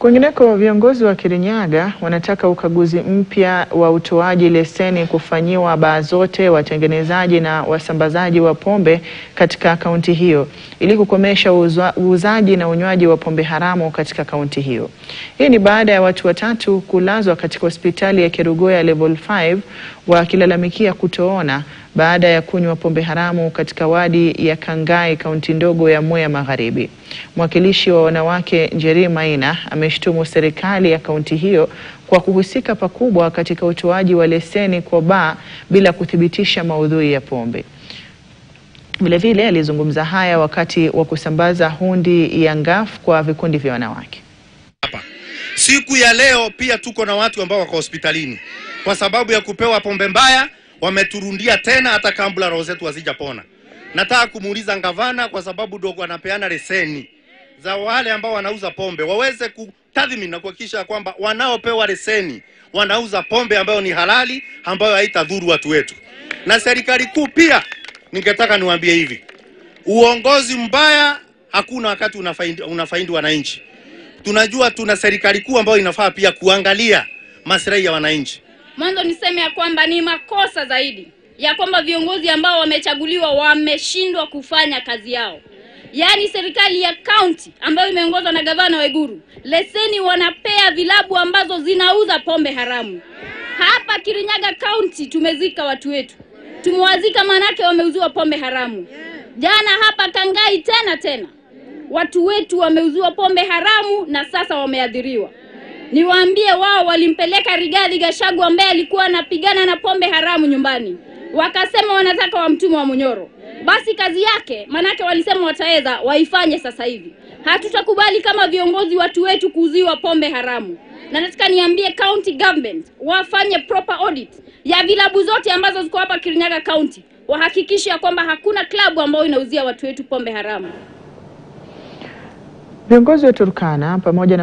Kwingineko, viongozi wa Kirinyaga wanataka ukaguzi mpya wa utoaji leseni kufanyiwa baa zote, watengenezaji na wasambazaji wa pombe katika kaunti hiyo ili kukomesha uuzaji na unywaji wa pombe haramu katika kaunti hiyo. Hii ni baada ya watu watatu kulazwa katika hospitali ya Kerugoya Level 5 wakilalamikia kutoona baada ya kunywa pombe haramu katika wadi ya Kangai, kaunti ndogo ya Mwea Magharibi. Mwakilishi wa wanawake Njeri Maina ameshtumu serikali ya kaunti hiyo kwa kuhusika pakubwa katika utoaji wa leseni kwa baa bila kuthibitisha maudhui ya pombe. Vilevile alizungumza haya wakati wa kusambaza hundi ya ngafu kwa vikundi vya wanawake. Siku ya leo pia tuko na watu ambao wako hospitalini kwa sababu ya kupewa pombe mbaya. Wameturundia tena hata kabla roho zetu hazijapona. Nataka kumuuliza gavana, kwa sababu dogo anapeana leseni za wale ambao wanauza pombe, waweze kutathmini na kuhakikisha kwamba wanaopewa leseni wanauza pombe ambayo ni halali, ambayo haitadhuru watu wetu. Na serikali kuu pia ningetaka niwaambie hivi, uongozi mbaya hakuna wakati unafaidi wananchi. Tunajua tuna serikali kuu ambayo inafaa pia kuangalia maslahi ya wananchi. Mwanzo niseme ya kwamba ni makosa zaidi ya kwamba viongozi ambao wamechaguliwa wameshindwa kufanya kazi yao. Yaani serikali ya county ambayo imeongozwa na gavana Waiguru, leseni wanapea vilabu ambazo zinauza pombe haramu. Hapa Kirinyaga County tumezika watu wetu. Tumewazika manake wameuziwa pombe haramu. Jana hapa Kangai tena watu wetu wameuziwa pombe haramu na sasa wameadhiriwa. Niwaambie wao walimpeleka Rigathi Gachagua ambaye alikuwa anapigana na pombe haramu nyumbani. Wakasema wanataka wamtume wa Munyoro. Basi kazi yake, manake walisema wataweza, waifanye sasa hivi. Hatutakubali kama viongozi watu wetu kuuziwa pombe haramu. Na nataka niambie county government wafanye proper audit ya vilabu zote ambazo ziko hapa Kirinyaga County. Wahakikishe kwamba hakuna klabu ambayo inauzia watu wetu pombe haramu. Viongozi wa Turkana pamoja na